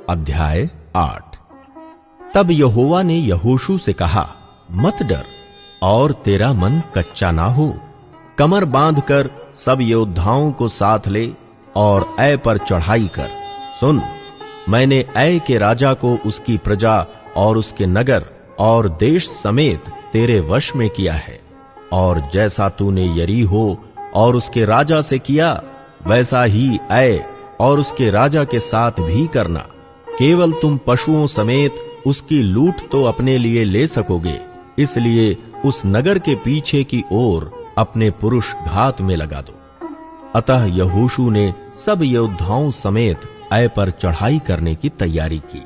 अध्याय 8। तब यहोवा ने यहोशू से कहा, मत डर और तेरा मन कच्चा ना हो। कमर बांधकर सब योद्धाओं को साथ ले और ऐ पर चढ़ाई कर। सुन, मैंने ऐ के राजा को उसकी प्रजा और उसके नगर और देश समेत तेरे वश में किया है, और जैसा तूने यरीहो और उसके राजा से किया, वैसा ही ऐ और उसके राजा के साथ भी करना। केवल तुम पशुओं समेत उसकी लूट तो अपने लिए ले सकोगे, इसलिए उस नगर के पीछे की ओर अपने पुरुष घात में लगा दो। अतः यहोशू ने सब योद्धाओं समेत ऐ पर चढ़ाई करने की तैयारी की,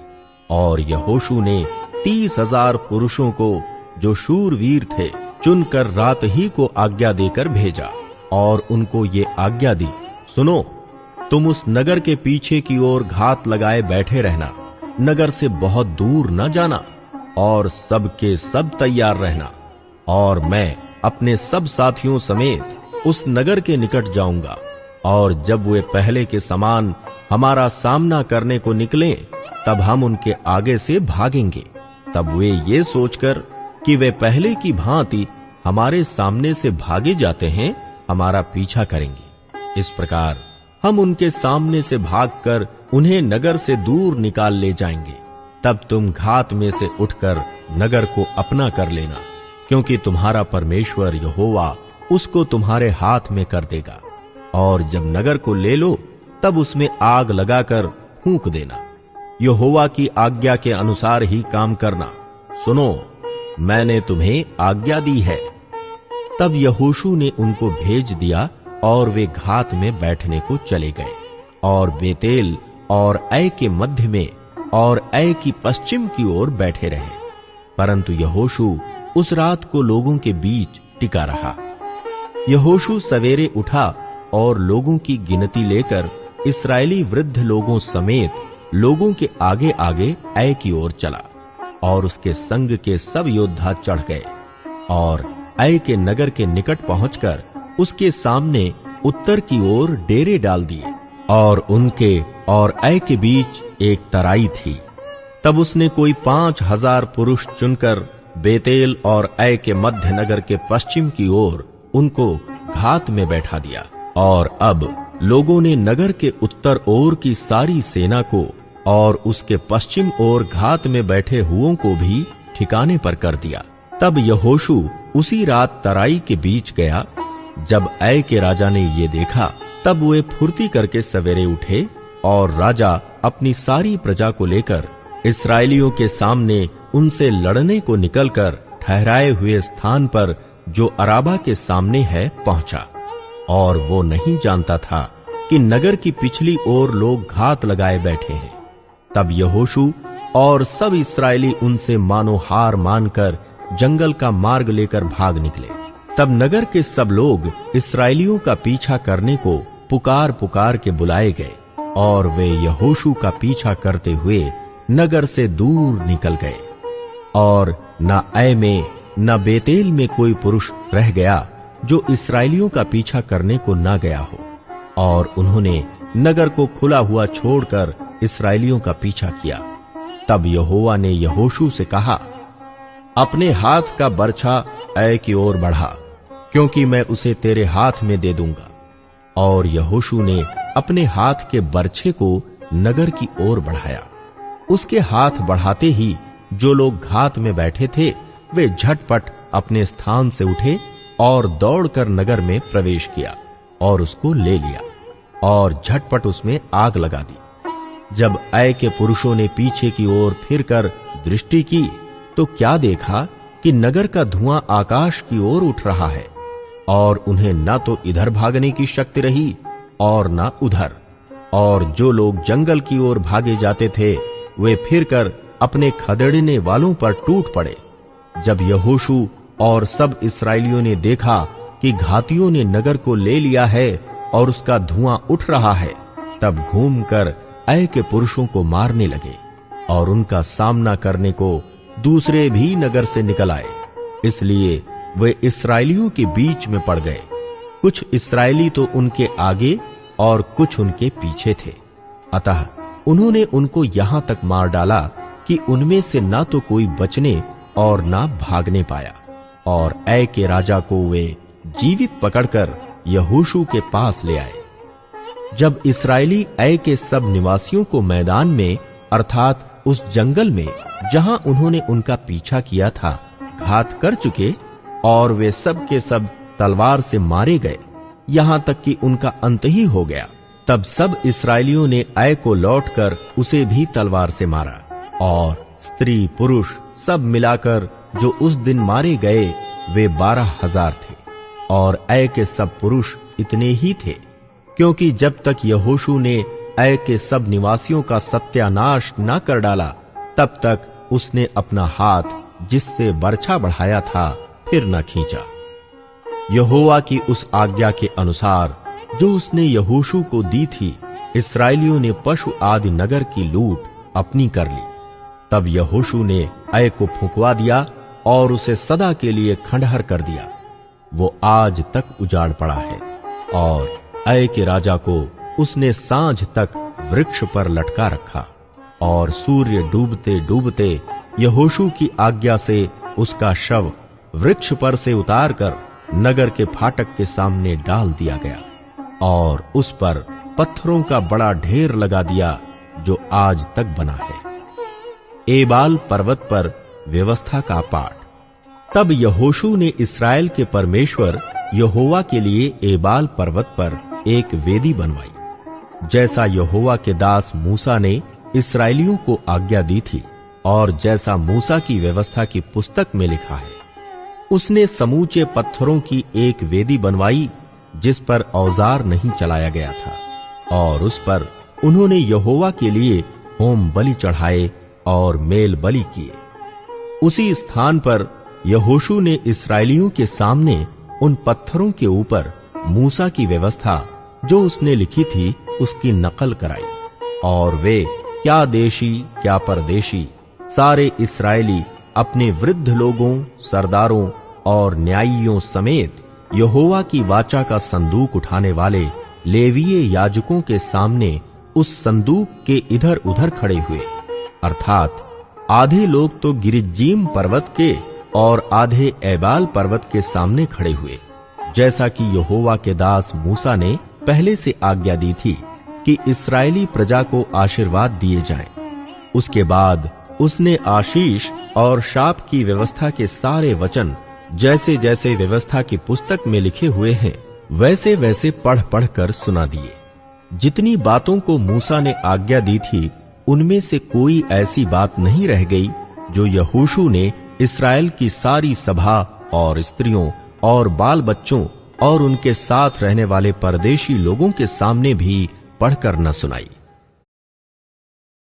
और यहोशू ने 30,000 पुरुषों को जो शूरवीर थे चुनकर रात ही को आज्ञा देकर भेजा, और उनको ये आज्ञा दी, सुनो, तुम उस नगर के पीछे की ओर घात लगाए बैठे रहना, नगर से बहुत दूर न जाना, और सबके सब तैयार रहना। और मैं अपने सब साथियों समेत उस नगर के निकट जाऊंगा, और जब वे पहले के समान हमारा सामना करने को निकलें, तब हम उनके आगे से भागेंगे। तब वे ये सोचकर कि वे पहले की भांति हमारे सामने से भागे जाते हैं, हमारा पीछा करेंगे। इस प्रकार हम उनके सामने से भागकर उन्हें नगर से दूर निकाल ले जाएंगे। तब तुम घात में से उठकर नगर को अपना कर लेना, क्योंकि तुम्हारा परमेश्वर यहोवा उसको तुम्हारे हाथ में कर देगा। और जब नगर को ले लो, तब उसमें आग लगाकर फूंक देना। यहोवा की आज्ञा के अनुसार ही काम करना। सुनो, मैंने तुम्हें आज्ञा दी है। तब यहोशू ने उनको भेज दिया, और वे घात में बैठने को चले गए, और बेतेल और ऐ के मध्य में और ऐ की पश्चिम की ओर बैठे रहे। परंतु यहोशू उस रात को लोगों के बीच टिका रहा। यहोशू सवेरे उठा और लोगों की गिनती लेकर इस्राएली वृद्ध लोगों समेत लोगों के आगे आगे ऐ की ओर चला, और उसके संग के सब योद्धा चढ़ गए, और ऐ के नगर के निकट पहुंचकर उसके सामने उत्तर की ओर डेरे डाल दिए, और उनके और ऐ के बीच एक तराई थी। तब उसने कोई 5,000 पुरुष चुनकर बेतेल और ऐ के मध्य नगर के पश्चिम की ओर उनको घात में बैठा दिया। और अब लोगों ने नगर के उत्तर ओर की सारी सेना को और उसके पश्चिम ओर घात में बैठे हुओं को भी ठिकाने पर कर दिया। तब यहोशू उसी रात तराई के बीच गया। जब ऐ के राजा ने ये देखा, तब वे फुर्ती करके सवेरे उठे, और राजा अपनी सारी प्रजा को लेकर इस्राएलियों के सामने उनसे लड़ने को निकलकर ठहराए हुए स्थान पर जो अराबा के सामने है पहुंचा। और वो नहीं जानता था कि नगर की पिछली ओर लोग घात लगाए बैठे हैं। तब यहोशू और सब इस्राएली उनसे मानो हार मानकर जंगल का मार्ग लेकर भाग निकले। तब नगर के सब लोग इस्राएलियों का पीछा करने को पुकार पुकार के बुलाए गए, और वे यहोशू का पीछा करते हुए नगर से दूर निकल गए। और न ऐ में न बेतेल में कोई पुरुष रह गया जो इस्राएलियों का पीछा करने को न गया हो, और उन्होंने नगर को खुला हुआ छोड़कर इस्राएलियों का पीछा किया। तब यहोवा ने यहोशू से कहा, अपने हाथ का बरछा ऐ की ओर बढ़ा, क्योंकि मैं उसे तेरे हाथ में दे दूंगा। और यहोशू ने अपने हाथ के बरछे को नगर की ओर बढ़ाया। उसके हाथ बढ़ाते ही जो लोग घात में बैठे थे, वे झटपट अपने स्थान से उठे और दौड़कर नगर में प्रवेश किया, और उसको ले लिया, और झटपट उसमें आग लगा दी। जब ऐ के पुरुषों ने पीछे की ओर फिरकर दृष्टि की, तो क्या देखा कि नगर का धुआं आकाश की ओर उठ रहा है, और उन्हें न तो इधर भागने की शक्ति रही और न उधर। और जो लोग जंगल की ओर भागे जाते थे, वे फिरकर अपने खदेड़ने वालों पर टूट पड़े। जब यहोशू और सब इस्राएलियों ने देखा कि घातियों ने नगर को ले लिया है और उसका धुआं उठ रहा है, तब घूमकर ऐ के पुरुषों को मारने लगे, और उनका सामना करने को दूसरे भी नगर से निकल आए। इसलिए वे इस्राएलियों के बीच में पड़ गए। कुछ इस्राएली तो उनके आगे और कुछ उनके पीछे थे। अतः उन्होंने उनको यहां तक मार डाला कि उनमें से ना तो कोई बचने और ना भागने पाया। और ऐ के राजा को वे जीवित पकड़कर यहोशू के पास ले आए। जब इस्राएली ऐ के सब निवासियों को मैदान में अर्थात उस जंगल में जहां उन्होंने उनका पीछा किया था घात कर चुके और वे सब के सब तलवार से मारे गए, यहां तक कि उनका अंत ही हो गया, तब सब इस्राएलियों ने ऐ को लौटकर उसे भी तलवार से मारा। और स्त्री पुरुष सब मिलाकर जो उस दिन मारे गए वे 12,000 थे। और ऐ के सब पुरुष इतने ही थे, क्योंकि जब तक यहोशू ने ऐ के सब निवासियों का सत्यानाश न कर डाला तब तक उसने अपना हाथ जिससे बरछा बढ़ाया था फिर न खींचा। यहोवा की उस आज्ञा के अनुसार जो उसने यहोशू को दी थी, इस्राएलियों ने पशु आदि नगर की लूट अपनी कर ली। तब यहोशू ने ऐ को फुंकवा दिया और उसे सदा के लिए खंडहर कर दिया। वो आज तक उजाड़ पड़ा है। और ऐ के राजा को उसने सांझ तक वृक्ष पर लटका रखा। और सूर्य डूबते डूबते यहोशू की आज्ञा से उसका शव वृक्ष पर से उतारकर नगर के फाटक के सामने डाल दिया गया और उस पर पत्थरों का बड़ा ढेर लगा दिया जो आज तक बना है। एबाल पर्वत पर व्यवस्था का पाठ। तब यहोशू ने इस्राएल के परमेश्वर यहोवा के लिए एबाल पर्वत पर एक वेदी बनवाई, जैसा यहोवा के दास मूसा ने इस्राएलियों को आज्ञा दी थी और जैसा मूसा की व्यवस्था की पुस्तक में लिखा है। उसने समूचे पत्थरों की एक वेदी बनवाई जिस पर औजार नहीं चलाया गया था, और उस पर उन्होंने यहोवा के लिए होम बलि चढ़ाए और मेल बलि किए। उसी स्थान पर यहोशू ने इस्राएलियों के सामने उन पत्थरों के ऊपर मूसा की व्यवस्था जो उसने लिखी थी उसकी नकल कराई। और वे क्या देशी क्या परदेशी सारे इस्राएली अपने वृद्ध लोगों, सरदारों और न्यायियों समेत यहोवा की वाचा का संदूक उठाने वाले लेवीय याजकों के सामने उस संदूक के इधर उधर खड़े हुए। अर्थात आधे लोग तो गिरिज्जीम पर्वत के और आधे एबाल पर्वत के सामने खड़े हुए, जैसा कि यहोवा के दास मूसा ने पहले से आज्ञा दी थी कि इस्राएली प्रजा को आशीर्वाद दिए जाएं। उसके बाद उसने आशीष और शाप की व्यवस्था के सारे वचन जैसे जैसे व्यवस्था की पुस्तक में लिखे हुए हैं वैसे वैसे पढ़ पढ़ कर सुना दिए। जितनी बातों को मूसा ने आज्ञा दी थी उनमें से कोई ऐसी बात नहीं रह गई जो यहोशू ने इस्राएल की सारी सभा और स्त्रियों और बाल बच्चों और उनके साथ रहने वाले परदेशी लोगों के सामने भी पढ़कर न सुनाई।